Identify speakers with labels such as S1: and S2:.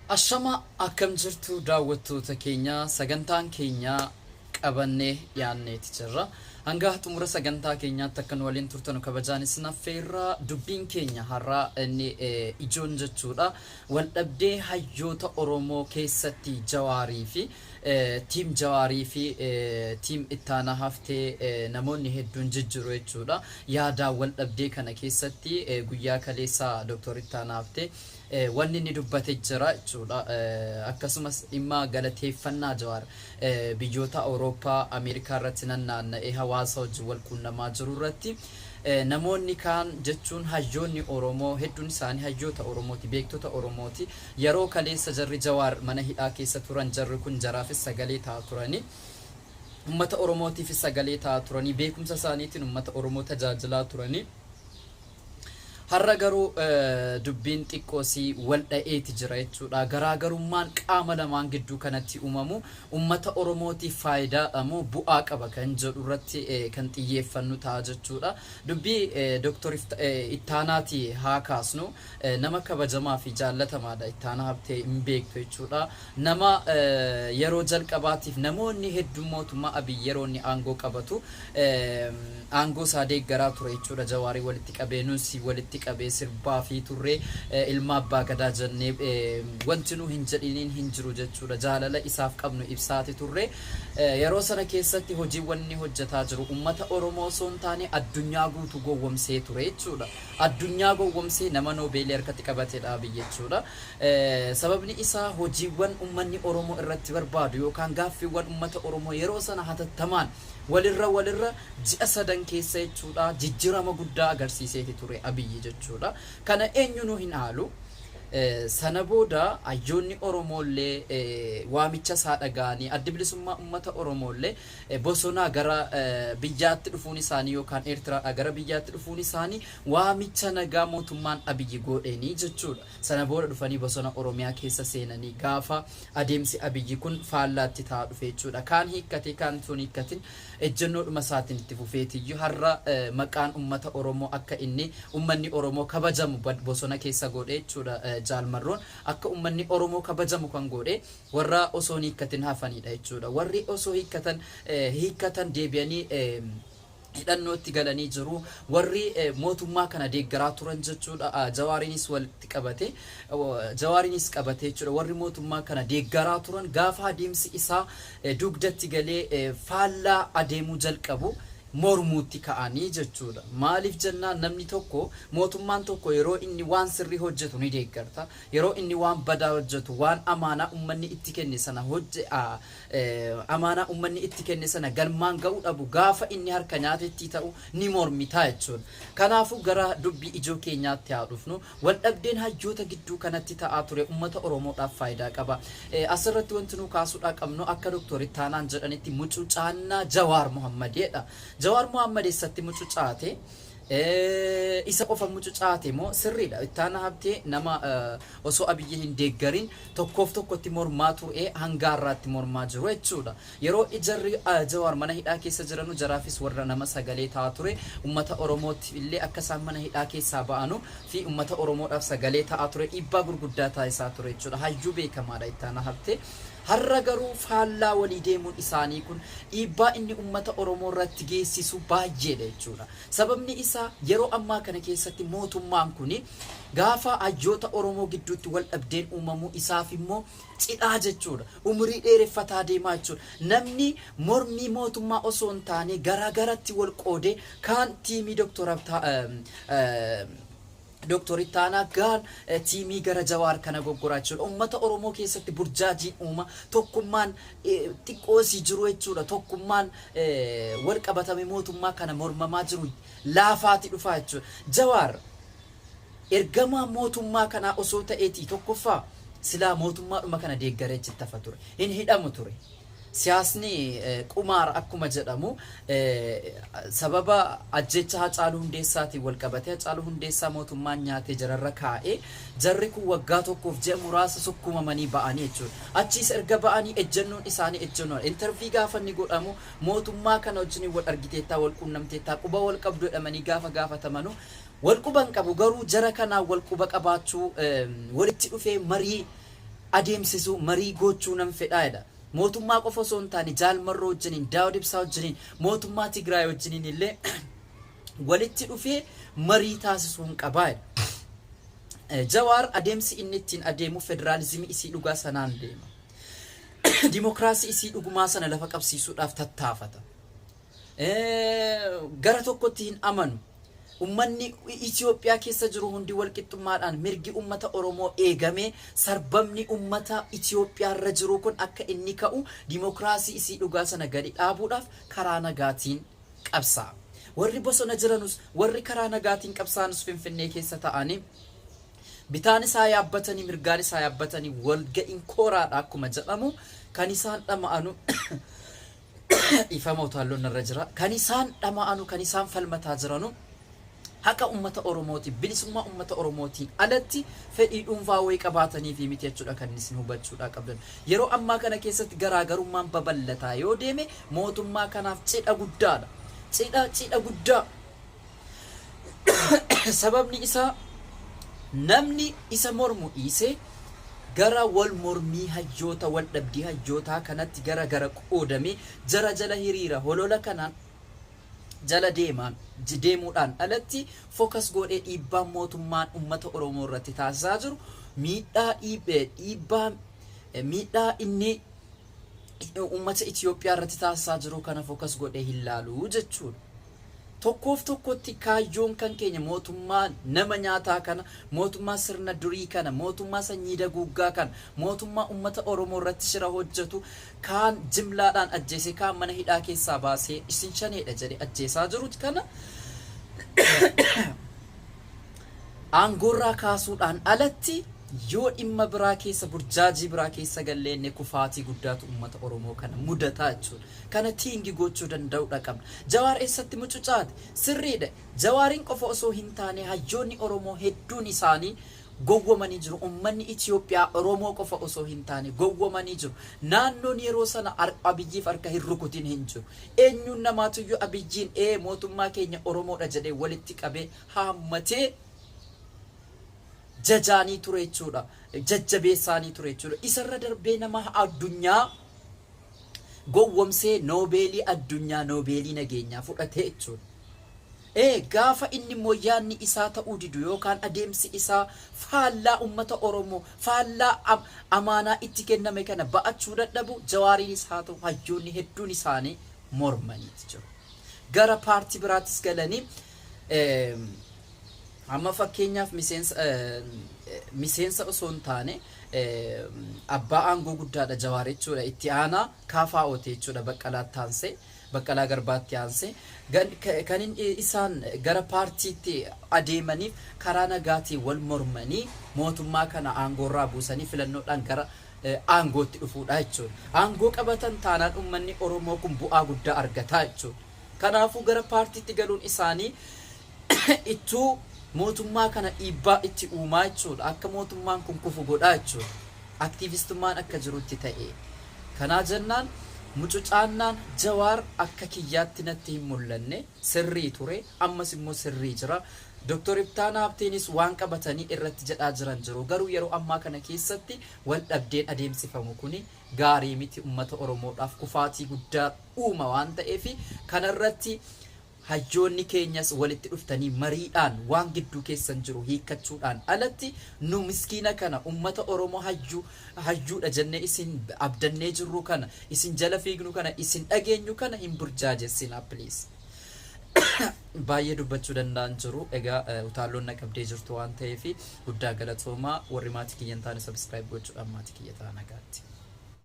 S1: Ashama akkam jirtu daawwattoota keenya sagantaan keenya qabannee yaanneeti jirra. Hanga xumura sagantaa keenyaatti akka nu waliin turtan kabajaanis naffeerra dubbiin keenya har'a inni ijoon jechuudha. Wal dhabdee hayyoota Oromoo keessatti Jawaarii fi tiim Jawaarii fi tiim Ittaanaa haftee namoonni hedduun jijjiiru jechuudha. Yaada wal dhabdee kana keessatti guyyaa kaleessaa Dr. Ittaanaa haftee wanni ni dubbate jira jechuudha. Akkasumas dhimma galateeffannaa Jawaar biyyoota Awurooppaa Ameerikaa irratti naanna'ee hawaasa wajjin wal quunnamaa jiru irratti namoonni kaan jechuun hayyoonni Oromoo hedduun isaanii hayyoota Oromooti, beektota Oromooti. Yeroo kaleessa jarri Jawaar mana hidhaa keessa turan jarri kun jaraafis sagalee ta'aa turanii ummata Oromootiif sagalee ta'aa turanii beekumsa isaaniitiin ummata Oromoo tajaajilaa turanii. Har'a garuu dubbiin xiqqoosii wal dha'eeti jira jechuudha. Garaagarummaan qaama lamaan gidduu kanatti uumamu ummata Oromootiif faayidaa moo bu'aa qaba kan jedhu irratti kan xiyyeeffannu ta'a jechuudha. Dubbii Dr. Ittaanaati haa kaasnu. Nama kabajamaa fi jaallatamaadha. Ittaanaa Habtee hin beektu jechuudha. Nama yeroo jalqabaatiif namoonni hedduun mootummaa Abiyyi yeroo inni aangoo qabatu aangoo isaa deeggaraa ture jechuudha. Jawaarii walitti qabee nusi walitti qabee sirbaa fi turre ilma abbaa gadaa jennee wanti nu hin jedhiniin hin jiru jechuudha. Jaalala isaaf qabnu ibsaati turre. Yeroo sana keessatti hojiiwwan inni hojjetaa jiru ummata Oromoo osoo hin taane addunyaa guutuu gowwomsee ture jechuudha. Addunyaa gowwomsee nama Noobeelii harkatti qabatedha jechuudha. Sababni isaa hojiiwwan ummanni Oromoo irratti barbaadu yookaan gaaffiiwwan ummata Oromoo yeroo sana hatattamaan walirra ji'a sadan keessa jechuudha jijjiirama guddaa agarsiiseeti ture Abiyyi jechuudha. Kana eenyuun hin haalu. Sana booda hayyoonni Oromooillee waamicha isaa dhaga'anii adda bilisummaa ummata Oromooillee bosonaa gara biyyaatti dhufuun isaanii yookaan Eertiraa gara biyyaatti dhufuun isaanii waamicha nagaa mootummaan Abiyyi godheenii jechuudha. Sana booda dhufanii bosona Oromiyaa keessa seenanii gaafa adeemsi Abiyyi kun faallaatti ta'aa dhufe jechuudha. Kaan hiikkate kaan sun hiikkatin ejjennoodhuma isaatiin itti fufeetiyyuu har'a maqaan ummata Oromoo akka inni ummanni Oromoo kabajamu bosona keessa godhe jechuudha. Jaalmarroon akka ummanni Oromoo kabajamu kan godhe warra osoo hiikkatin hafanidha jechuudha. Warri osoo hiikkatan deebi'anii hidhannootti galanii jiru. Warri mootummaa kana deeggaraa turan jechuudha. Jawaariinis walitti qabate Jawaariinis qabate jechuudha. Warri mootummaa kana deeggaraa turan gaafa adeemsi isaa dugdatti galee faallaa adeemuu jalqabu mormuutti ka'anii jechuudha. Maaliif jennaan namni tokko mootummaan tokko yeroo inni waan sirrii hojjetu ni deeggarta. Yeroo inni waan badaa hojjetu waan amaanaa ummanni itti kenne sana amaanaa ummanni itti kenne sana galmaan ga'uu dhabu gaafa inni harka nyaatetti ta'u ni mormita jechuudha. Kanaafuu gara dubbii ijoo keenyaatti haa dhufnu. Wal dhabdeen hayyoota gidduu kanatti ta'aa ture ummata Oromoodhaaf faayidaa qaba. Asirratti wanti nu kaasuudhaa qabnu akka Dr. Ittaanaan jedhanitti mucucaannaa Jawaar Mohammadedha. Jawaar Mohammad eessatti mucucaate isa qofa mucucaate moo sirriidha. Ittaanaa Habtee nama osoo Abiyyi hin deeggarin tokkoof tokkotti mormaa turee hanga har'aatti mormaa jiru jechuudha. Yeroo ijarri Jawaar mana hidhaa keessa jiranu jaraafis warra nama sagalee ta'aa ture ummata Oromootti illee akka isaan mana hidhaa keessaa ba'anu fi ummata Oromoodhaaf sagalee ta'aa ture dhiibbaa gurguddaa taasisaa ture jechuudha. Hayyuu beekamaadha Ittaanaa Habtee. Har'a garuu faallaa walii deemuun isaanii kun dhiibbaa inni ummata Oromoo irratti geessisu baay'eedha jechuudha. Sababni isaa yeroo ammaa kana keessatti mootummaan kun gaafa hayyoota Oromoo gidduutti wal dhabdeen uumamuu isaaf immoo cidhaa jechuudha. Umurii dheereffataa deemaa jechuudha. Namni mormii mootummaa osoo hin taane garaagaratti wal qoodee kaan tiimii Dr. Ittaanaa gaan tiimii gara Jawaar kana goggoraa jechuudha. Ummata Oromoo keessatti burjaajiin uuma tokkummaan xiqqoosii jiru jechuudha. Tokkummaan wal qabatame mootummaa kana mormamaa jiru laafaati dhufaa jechuudha. Jawaar ergamaa mootummaa kana osoo ta'eeti tokkoffaa silaa mootummaadhuma kana deeggaree jittafa ture. Hin hidhamu ture. Siyaasni qumaara akkuma jedhamu sababa ajjecha Hacaaluu Hundeessaatiin wal qabatee Hacaaluu Hundeessaa mootummaan nyaatee jararra kaa'ee jarri kun waggaa tokkoof ji'a muraasa sukkumamanii ba'anii jechuudha. Achiis erga ba'anii ejjennoon isaanii ejjennoon intervii gaafa inni godhamu mootummaa kana wajjin wal argiteettaa wal quunnamteettaa quba wal qabdu jedhamanii gaafa gaafatamanu wal quban qabu garuu jara kanaa wal quba qabaachuu walitti dhufee marii adeemsisuu marii gochuu nan fedhaadha. Mootummaa qofa osoo hin taane Jaalmarroo wajjiniin Daawud Ibsaa wajjiniin mootummaa Tigraay wajjiniin illee walitti dhufee marii taasisuu hin qabaadha. Jawaar adeemsi inni ittiin adeemu federaalizimii isii dhugaa sanaan deema. Dimokiraasii isii dhugumaa sana lafa qabsiisuudhaaf tattaafata. Gara tokkotti hin amanu. Ummanni Itoophiyaa keessa jiru hundi walqixxummaadhaan mirgi ummata Oromoo eegamee sarbamni ummata Itoophiyaa irra jiru kun akka inni ka'u dimokiraasii isii dhugaa sana gadi dhaabuudhaaf karaa nagaatiin qabsaa. Warri bosona jiranus warri karaa nagaatiin qabsaanus Finfinnee keessa ta'anii bitaan isaa yaabbatanii mirgaan isaa yaabbatanii walga'iin kooraadha akkuma jedhamu kan isaan dhama'anu ifama utaalloon irra jira kan isaan dhama'anu kan isaan falmataa jiranu haqa ummata Oromooti bilisummaa ummata Oromootiin alatti fedhii dhuunfaa wayii qabaatanii fi miti jechuudha kan isin hubachuudha qabdan. Yeroo ammaa kana keessatti garaagarummaan babal'ataa yoo deeme mootummaa kanaaf cidha guddaadha. Cidha guddaa. Sababni isaa namni isa mormu dhiisee gara wal mormii hayyoota wal dhabdii hayyootaa kanatti gara qoodame jara jala hiriira holola kanaan jala deemuudhaan alatti focus godhee dhiibbaan mootummaan ummata Oromoo irratti taasisaa jiru miidhaa inni ummata Itoophiyaa irratti taasisaa jiru kana focus godhee hin laalu jechuudha. Tokkoof tokkotti kaayyoon kan keenya mootummaa nama nyaataa kana mootummaa sirna durii kana mootummaa sanyii daguuggaa kana mootummaa ummata Oromoo irratti shira hojjetu kaan jimlaadhaan ajjeese kaan mana hidhaa keessaa baasee isin shaneedha jedhe ajjeesaa jirutti kana aangoorraa kaasuudhaan alatti yoo dhimma biraa keessa burjaajii biraa keessa galleenne kufaatii guddaatu ummata Oromoo kana mudataa jechuudha. Kana tiingi gochuu danda'uudha qabna. Jawaar eessatti mucucaate sirriidha. Jawaariin qofa osoo hin taane hayyoonni Oromoo hedduun isaanii gowwamanii jiru. Ummanni Itoophiyaa Oromoo qofa osoo hin taane gowwamanii jiru. Naannoon yeroo sana Abiyyiif harka hin rukutin hin jiru. Eenyuun namaatuyyuu Abiyyiin mootummaa keenya Oromoodha jedhee walitti qabee haammatee jajaanii ture jechuudha. Jajjabeessaanii ture jechuudha. Isarra darbee nama addunyaa gowwomsee noobeelii addunyaa noobeelii nageenyaa fudhatee jechuudha. Gaafa inni mooyaanni isaa ta'uu didu yookaan adeemsi isaa faallaa ummata Oromoo faallaa amaanaa itti kenname kana ba'achuu dadhabu Jawaariinis haa ta'u hayyoonni hedduun isaanii mormaniiti jiru. Gara paartii biraattis galanii amma fakkeenyaaf miseensa osoo hin taane abbaa aangoo guddaadha Jawaar jechuudha. Itti aanaa KFO'ti jechuudha. Baqqalaa Garbaatti aansee kan isaan gara paartiitti adeemaniif karaa nagaatiin wal mormanii mootummaa kana aangoorraa buusanii filannoodhaan gara aangootti dhufuudha jechuudha. Aangoo qabatan taanaan ummanni Oromoo kun bu'aa guddaa argataa jechuudha. Kanaafuu gara paartiitti galuun isaanii ittuu mootummaa kana dhiibbaa itti uumaa jechuudha. Akka mootummaan kun kufu godhaa jechuudha. Aktiivistummaan akka jirutti ta'e. Kanaa jennaan mucucaannaan Jawaar akka kiyyaatti natti hin mul'anne sirrii ture ammas immoo sirrii jira. Dr. Ibtaan Habteenis waan qabatanii irratti jedhaa jiran jiru. Garuu yeroo ammaa kana keessatti wal dhabdeen adeemsifamu kuni gaarii miti ummata Oromoodhaaf kufaatii guddaa uuma waan ta'eef kanarratti hayyoonni keenyas walitti dhuftanii mariidhaan waan gidduu keessan jiru hiikkachuudhaan alatti nu miskiina kana ummata Oromoo hayyuudha jennee isin abdannee jirru kana isin jala fiignu kana isin dhageenyu kana hin burjaajessinaa please. Baay'ee dubbachuu danda'an jiru. Egaa utaalloon naqabdee jirtu waan ta'eef guddaa galatoomaa warri maatii kiyyan taane subscribe gochuudhaan maatii kiyya ta'aa nagaatti.